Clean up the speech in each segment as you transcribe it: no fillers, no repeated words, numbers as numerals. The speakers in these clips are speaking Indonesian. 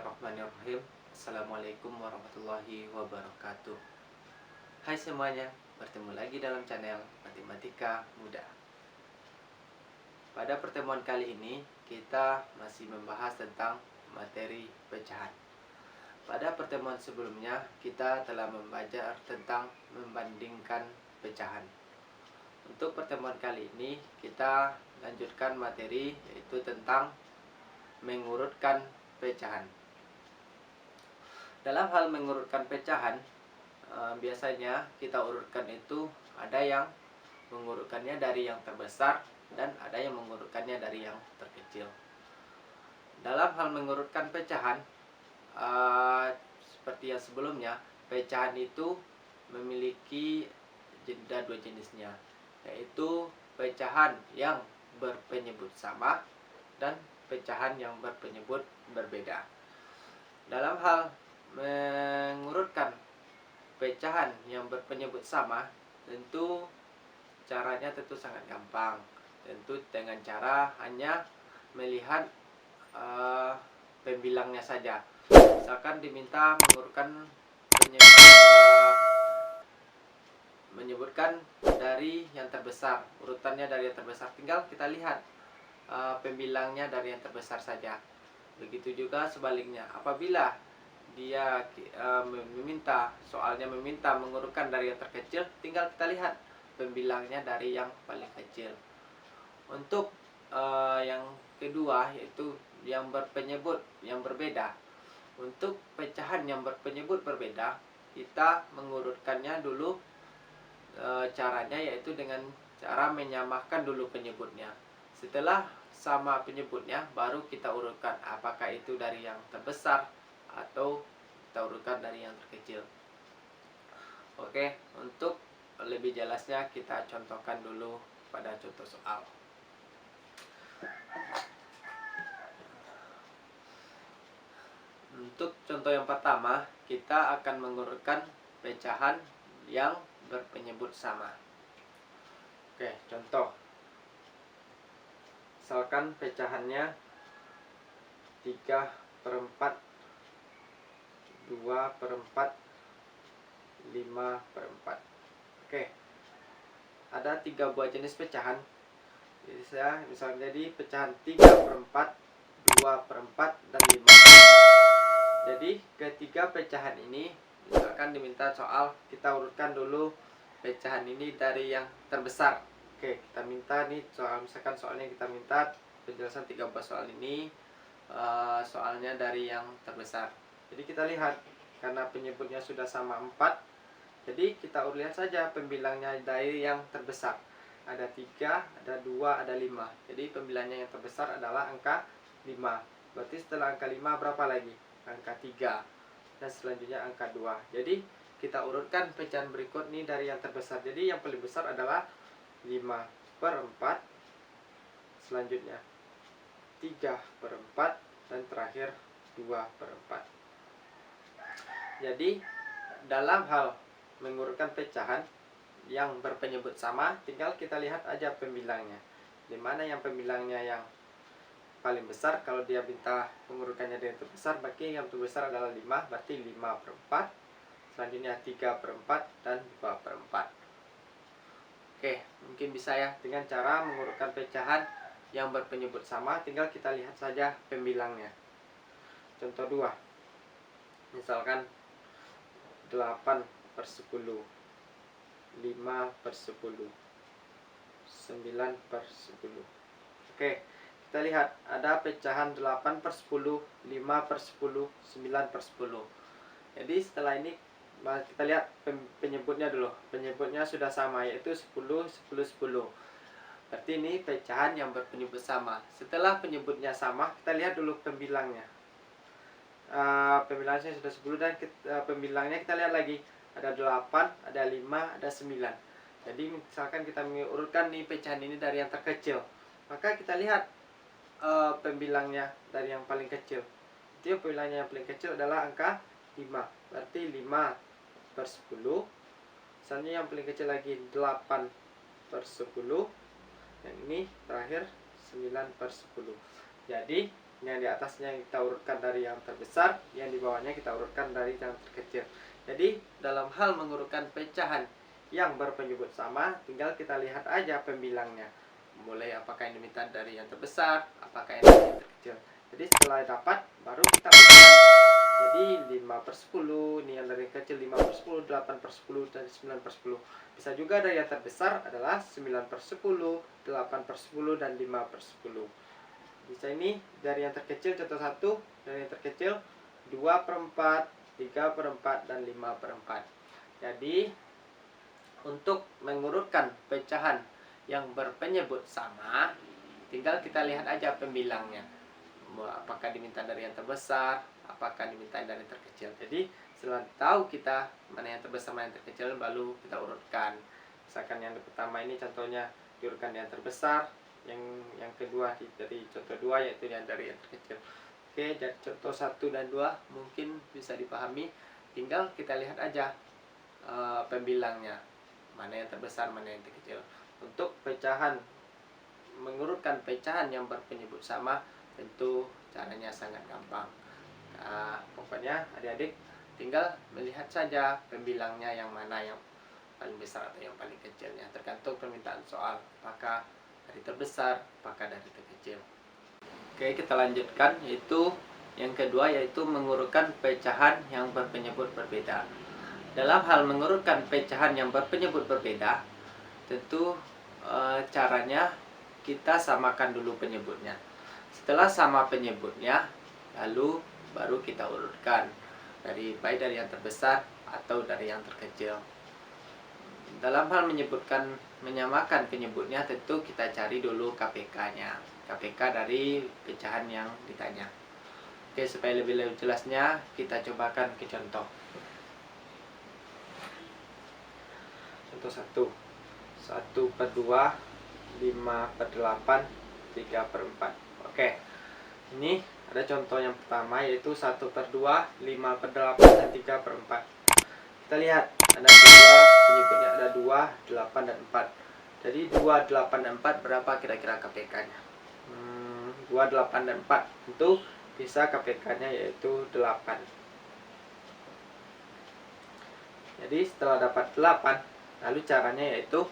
Bismillahirrahmanirrahim. Assalamualaikum warahmatullahi wabarakatuh. Hai semuanya, bertemu lagi dalam channel Matematika Mudah. Pada pertemuan kali ini kita masih membahas tentang materi pecahan. Pada pertemuan sebelumnya kita telah membaca tentang membandingkan pecahan. Untuk pertemuan kali ini kita lanjutkan materi, yaitu tentang mengurutkan pecahan. Dalam hal mengurutkan pecahan, biasanya kita urutkan itu ada yang mengurutkannya dari yang terbesar dan ada yang mengurutkannya dari yang terkecil. Dalam hal mengurutkan pecahan, seperti yang sebelumnya, pecahan itu memiliki dua jenisnya, yaitu pecahan yang berpenyebut sama dan pecahan yang berpenyebut berbeda. Dalam hal mengurutkan pecahan yang berpenyebut sama, tentu caranya sangat gampang. Tentu dengan cara hanya melihat pembilangnya saja. Misalkan diminta menyebutkan dari yang terbesar, urutannya dari yang terbesar, tinggal kita lihat pembilangnya dari yang terbesar saja. Begitu juga sebaliknya, apabila dia soalnya meminta mengurutkan dari yang terkecil, tinggal kita lihat pembilangnya dari yang paling kecil. Untuk yang kedua, yaitu yang berpenyebut yang berbeda. Untuk pecahan yang berpenyebut berbeda, kita mengurutkannya dulu, caranya yaitu dengan cara menyamakan dulu penyebutnya. Setelah sama penyebutnya, baru kita urutkan apakah itu dari yang terbesar atau kita urutkan dari yang terkecil. Oke, untuk lebih jelasnya kita contohkan dulu pada contoh soal. Untuk contoh yang pertama, kita akan mengurutkan pecahan yang berpenyebut sama. Oke, contoh. Misalkan pecahannya 3/4, 2/4, 5/4. Oke, ada 3 buah jenis pecahan. Jadi saya misalnya jadi pecahan 3/4, 2/4, dan 5/4. Jadi ketiga pecahan ini, misalkan diminta soal, kita urutkan dulu pecahan ini dari yang terbesar. Oke, kita minta nih misalkan soalnya kita minta penjelasan 3 buah soal ini, soalnya dari yang terbesar. Jadi kita lihat, karena penyebutnya sudah sama 4, jadi kita lihat saja pembilangnya dari yang terbesar. Ada 3, ada 2, ada 5. Jadi pembilangnya yang terbesar adalah angka 5. Berarti setelah angka 5 berapa lagi? Angka 3. Dan selanjutnya angka 2. Jadi kita urutkan pecahan berikut nih dari yang terbesar. Jadi yang paling besar adalah 5/4, selanjutnya 3/4, dan terakhir 2/4. Jadi dalam hal mengurutkan pecahan yang berpenyebut sama, tinggal kita lihat aja pembilangnya. Dimana yang pembilangnya yang paling besar, kalau dia minta mengurutkannya dari yang terbesar, berarti yang terbesar adalah 5, berarti 5/4, selanjutnya 3/4, dan 2/4. Oke, mungkin bisa ya dengan cara mengurutkan pecahan yang berpenyebut sama, tinggal kita lihat saja pembilangnya. Contoh 2, misalkan 8/10, 5/10, 9/10. Oke, kita lihat ada pecahan 8/10, 5/10, 9/10. Jadi setelah ini kita lihat penyebutnya dulu. Penyebutnya sudah sama, yaitu 10, 10, 10. Berarti ini pecahan yang berpenyebut sama. Setelah penyebutnya sama, kita lihat dulu pembilangnya. Pembilangnya sudah 10, dan pembilangnya kita lihat lagi. Ada 8, ada 5, ada 9. Jadi misalkan kita mengurutkan nih pecahan ini dari yang terkecil, maka kita lihat pembilangnya dari yang paling kecil. Jadi pembilangnya yang paling kecil adalah angka 5. Berarti 5/10. Misalnya yang paling kecil lagi 8/10. Yang ini terakhir 9/10. Jadi Yang di atasnya kita urutkan dari yang terbesar, yang di bawahnya kita urutkan dari yang terkecil. Jadi dalam hal mengurutkan pecahan yang berpenyebut sama, tinggal kita lihat aja pembilangnya. Mulai apakah yang diminta dari yang terbesar, apakah yang dari yang terkecil. Jadi setelah dapat, baru kita urutkan. Jadi 5/10, ini yang dari yang kecil 5/10, 8/10, dan 9/10. Bisa juga dari yang terbesar adalah 9/10, 8/10, dan 5/10. Bisa ini dari yang terkecil, contoh 1, dari yang terkecil 2/4, 3/4, dan 5/4. Jadi untuk mengurutkan pecahan yang berpenyebut sama, tinggal kita lihat aja pembilangnya. Apakah diminta dari yang terbesar, apakah diminta dari yang terkecil. Jadi setelah tahu kita mana yang terbesar, mana yang terkecil, baru kita urutkan. Misalkan yang pertama ini contohnya diurutkan yang terbesar, yang kedua dari contoh 2 yaitu yang dari yang terkecil. Oke, jadi contoh 1 dan 2 mungkin bisa dipahami. Tinggal kita lihat aja pembilangnya, mana yang terbesar, mana yang terkecil. Untuk pecahan, mengurutkan pecahan yang berpenyebut sama, tentu caranya sangat gampang. Pokoknya adik-adik tinggal melihat saja pembilangnya yang mana yang paling besar atau yang paling kecilnya, tergantung permintaan soal, apakah dari terbesar, apakah dari terkecil. Oke, kita lanjutkan, yaitu yang kedua, yaitu mengurutkan pecahan yang berpenyebut berbeda. Dalam hal mengurutkan pecahan yang berpenyebut berbeda, tentu caranya kita samakan dulu penyebutnya. Setelah sama penyebutnya, lalu baru kita urutkan baik dari yang terbesar atau dari yang terkecil. Dalam hal menyamakan penyebutnya, tentu kita cari dulu KPK-nya, KPK dari pecahan yang ditanya. Oke, supaya lebih jelasnya kita cobakan ke contoh. Contoh 1, 1/2, 5/8, 3/4. Oke, ini ada contoh yang pertama, yaitu 1/2, 5/8, dan 3/4. Kita lihat ada dua, penyebutnya ada 2, 8, dan 4. Jadi 2, 8, dan 4 berapa kira-kira KPK-nya? 2, 8, dan 4 tentu bisa KPK-nya yaitu 8. Jadi setelah dapat 8, lalu caranya yaitu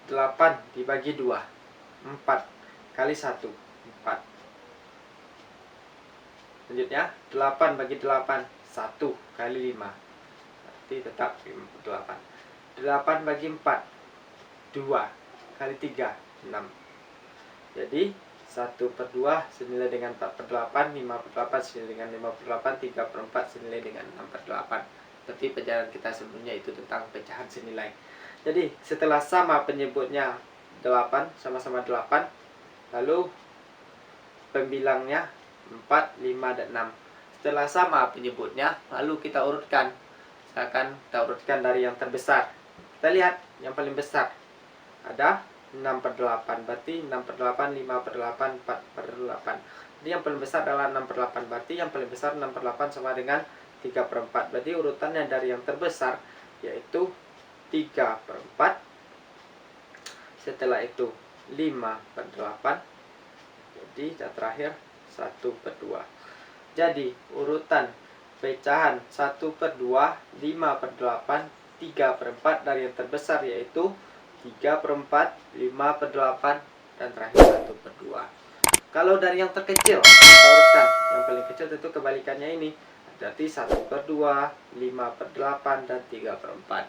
8 dibagi 2, 4 kali 1, 4. Selanjutnya 8 bagi 8, 1 kali 5, berarti tetap 8. 8 bagi 4, 2 kali 3, 6. Jadi 1/2 senilai dengan 4/8, 5/8 senilai dengan 5/8, 3/4 senilai dengan 6/8. Seperti pelajaran kita sebelumnya itu tentang pecahan senilai. Jadi setelah sama penyebutnya 8, sama-sama 8, lalu pembilangnya 4, 5, dan 6. Setelah sama penyebutnya, lalu kita urutkan. Misalkan kita urutkan dari yang terbesar. Kita lihat yang paling besar ada 6/8, berarti 6/8, 5/8, 4/8. Jadi yang paling besar adalah 6/8, berarti yang paling besar 6/8 sama dengan 3/4. Berarti urutannya dari yang terbesar yaitu 3/4, setelah itu 5/8, jadi yang terakhir 1/2. Jadi urutan pecahan 1/2, 5/8, 3/4 dari yang terbesar yaitu 3/4, 5/8, dan terakhir 1/2. Kalau dari yang terkecil, kita urutkan. Yang paling kecil tentu kebalikannya ini. Berarti 1/2, 5/8, dan 3/4.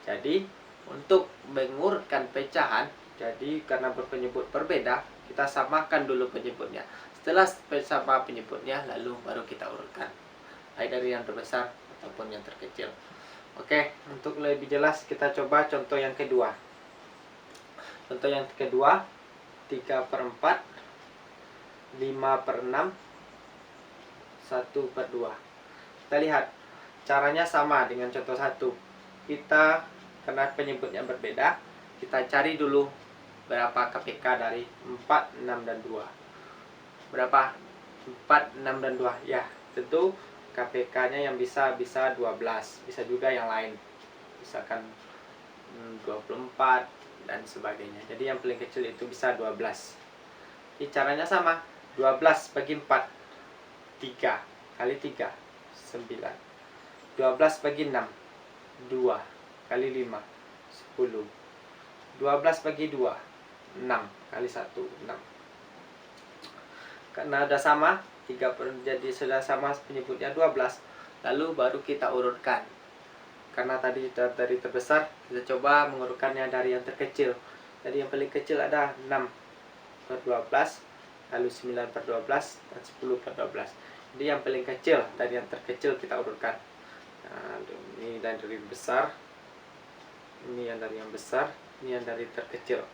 Jadi untuk mengurutkan pecahan, jadi karena berpenyebut berbeda, kita samakan dulu penyebutnya. Setelah sama penyebutnya, lalu baru kita urutkan, baik dari yang terbesar ataupun yang terkecil. Oke, untuk lebih jelas kita coba contoh yang kedua. Contoh yang kedua, 3/4, 5/6, 1/2. Kita lihat caranya sama dengan contoh 1. Kita karena penyebutnya berbeda, kita cari dulu berapa KPK dari 4, 6, dan 2. Berapa? 4, 6, dan 2. Ya, tentu KPK-nya yang bisa 12, bisa juga yang lain. Misalkan 24 dan sebagainya. Jadi yang paling kecil itu bisa 12. Jadi caranya sama, 12 bagi 4. 3 kali 3 9. 12 bagi 6 2 kali 5 10. 12 bagi 2 6 kali 1 6. Karena udah sama jadi sudah sama penyebutnya 12, lalu baru kita urutkan. Karena tadi dari terbesar, kita coba mengurutkannya dari yang terkecil. Jadi yang paling kecil ada 6 per 12, lalu 9 per 12, dan 10 per 12. Jadi yang paling kecil dari yang terkecil kita urutkan. Nah, ini dari besar, ini yang dari yang besar, ini yang dari terkecil.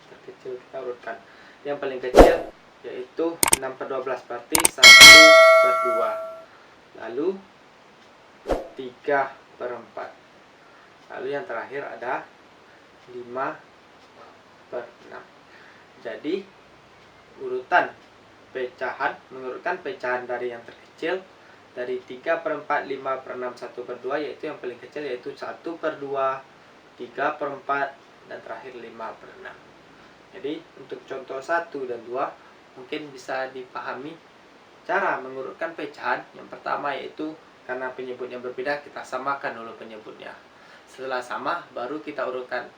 Terkecil kita urutkan. Yang paling kecil yaitu 6 per 12, berarti 1 per 2. Lalu 3 per 4. Lalu yang terakhir ada 5 per 6. Jadi urutan pecahan, mengurutkan pecahan dari yang terkecil dari 3 per 4, 5 per 6, 1 per 2, yaitu yang paling kecil yaitu 1 per 2, 3 per 4, dan terakhir 5 per 6. Jadi untuk contoh 1 dan 2 mungkin bisa dipahami cara mengurutkan pecahan. Yang pertama yaitu karena penyebutnya berbeda, kita samakan dulu penyebutnya. Setelah sama baru kita urutkan,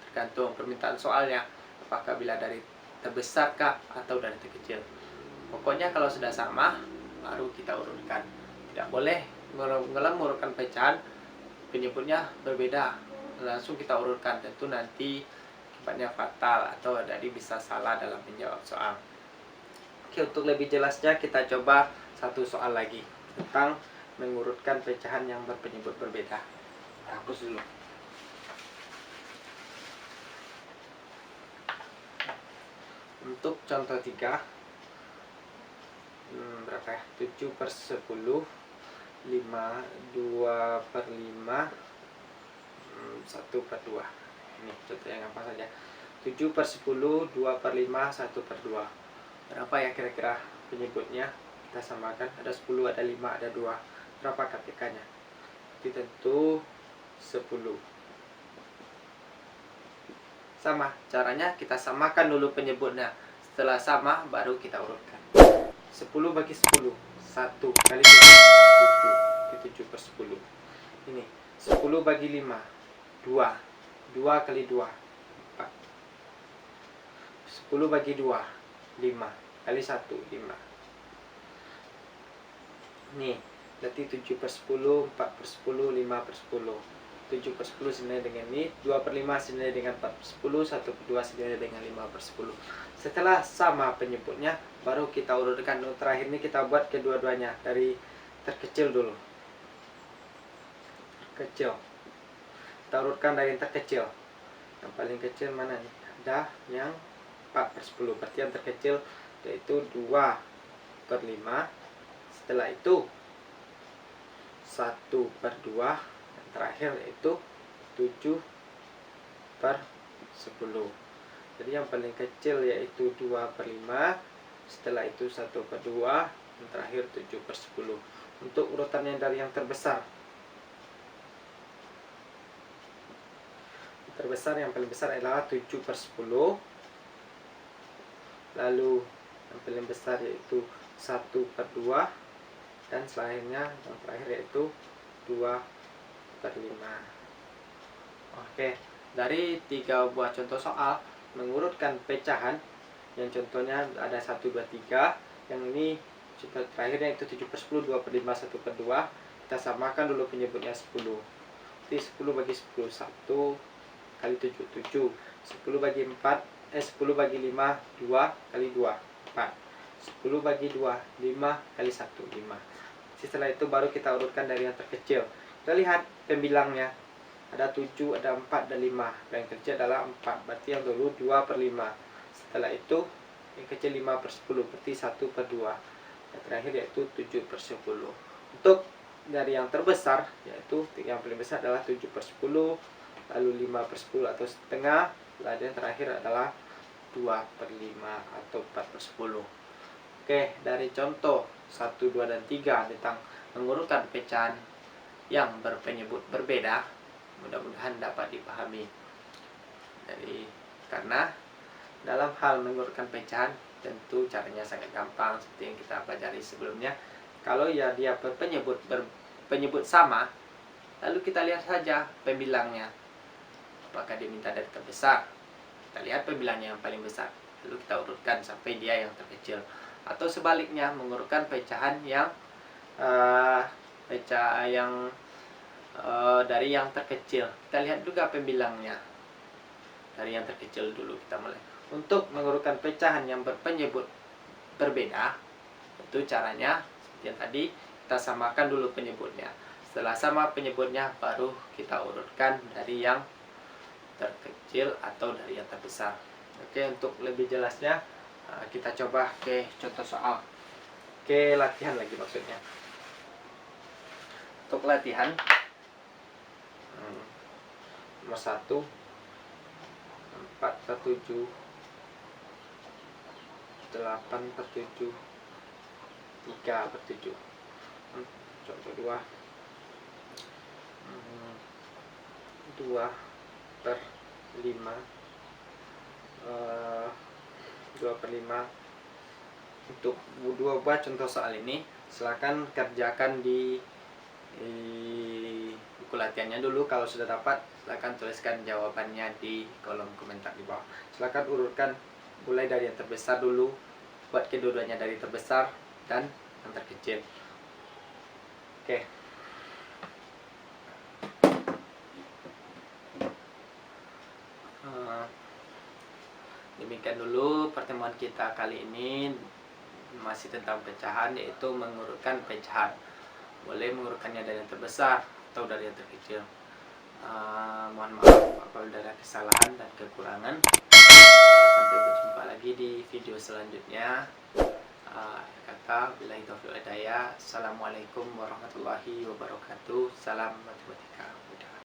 tergantung permintaan soalnya, apakah bila dari terbesar kah atau dari terkecil. Pokoknya kalau sudah sama baru kita urutkan. Tidak boleh mengurutkan pecahan penyebutnya berbeda langsung kita urutkan, tentu nanti akibatnya fatal atau jadi bisa salah dalam menjawab soal. Oke, untuk lebih jelasnya kita coba satu soal lagi tentang mengurutkan pecahan yang berpenyebut berbeda. Hapus dulu. Untuk contoh 3, berapa ya? 7 per 10, 5, 2 per 5, 1 per 2. Ini contoh yang apa saja. 7 per 10, 2 per 5, 1 per 2. Berapa ya kira-kira penyebutnya? Kita samakan, ada 10, ada 5, ada 2. Berapa KPK-nya? Jadi tentu 10. Sama, caranya kita samakan dulu penyebutnya. Setelah sama, baru kita urutkan. 10 bagi 10, 1 kali 7, 7 per 10. Ini, 10 bagi 5, 2, 2 kali 2, 4. 10 bagi 2, 5 kali 1, 5. Nih, berarti 7 per 10, 4 per 10, 5 per 10. 7 per 10 senilai dengan ini, 2 per 5 senilai dengan 4 per 10, 1 per 2 senilai dengan 5 per 10. Setelah sama penyebutnya, baru kita urutkan. Terakhir ini kita buat kedua-duanya, dari terkecil dulu. Kecil. Kita urutkan dari yang terkecil. Yang paling kecil mana nih? Ada yang 4 per 10, berarti yang terkecil yaitu 2 per 5. Setelah itu 1 per 2, dan terakhir yaitu 7 per 10. Jadi yang paling kecil yaitu 2 per 5, setelah itu 1 per 2, dan terakhir 7 per 10. Untuk urutannya dari yang terbesar, yang paling besar adalah 7 per 10. Lalu yang paling besar yaitu 1 per 2, dan selanjutnya yang terakhir yaitu 2 per 5. Oke, dari 3 buah contoh soal mengurutkan pecahan, yang contohnya ada 1, 2, 3. Yang ini contoh terakhirnya itu 7 per 10, 2 per 5, 1 per 2. Kita samakan dulu penyebutnya 10. Jadi 10 bagi 10, 1 kali 7, 7. 10 bagi 4, 10 bagi 5, 2 kali 2, 4. 10 bagi 2, 5 kali 1, 5. Setelah itu baru kita urutkan dari yang terkecil. Kita lihat pembilangnya. Ada 7, ada 4, dan 5. Yang kecil adalah 4, berarti yang dulu 2 per 5. Setelah itu yang kecil 5 per 10, berarti 1 per 2. Yang terakhir yaitu 7 per 10. Untuk dari yang terbesar, yaitu yang paling besar adalah 7 per 10, lalu 5 per 10 atau setengah, lalu yang terakhir adalah 2 per 5 atau 4 per 10. Oke, dari contoh 1, 2, dan 3 tentang mengurutkan pecahan yang berpenyebut berbeda, mudah-mudahan dapat dipahami. Jadi karena dalam hal mengurutkan pecahan tentu caranya sangat gampang seperti yang kita pelajari sebelumnya. Kalau ya dia penyebut sama, lalu kita lihat saja pembilangnya. Apakah dia minta dari terbesar? Kita lihat pembilangnya yang paling besar, lalu kita urutkan sampai dia yang terkecil. Atau sebaliknya, mengurutkan pecahan yang dari yang terkecil. Kita lihat juga pembilangnya. Dari yang terkecil dulu kita mulai. Untuk mengurutkan pecahan yang berpenyebut berbeda, itu caranya seperti yang tadi, kita samakan dulu penyebutnya. Setelah sama penyebutnya, baru kita urutkan dari yang terkecil atau dari yang terbesar. Oke, untuk lebih jelasnya kita coba ke contoh soal, ke latihan lagi maksudnya. Untuk latihan nomor 1, 4/7, 8/7, 3/7. Contoh 2, 2/5, 2/5. Untuk dua buah contoh soal ini, silakan kerjakan di buku latihannya dulu. Kalau sudah dapat, silakan tuliskan jawabannya di kolom komentar di bawah. Silakan urutkan mulai dari yang terbesar dulu, buat kedua-duanya dari terbesar dan yang terkecil. Oke. Demikian dulu pertemuan kita kali ini, masih tentang pecahan, yaitu mengurutkan pecahan. Boleh mengurutkannya dari yang terbesar atau dari yang terkecil. Mohon maaf apabila ada kesalahan dan kekurangan. Sampai berjumpa lagi di video selanjutnya. Billahi taufiq wal hidayah. Assalamualaikum warahmatullahi wabarakatuh. Salam matematika mudah.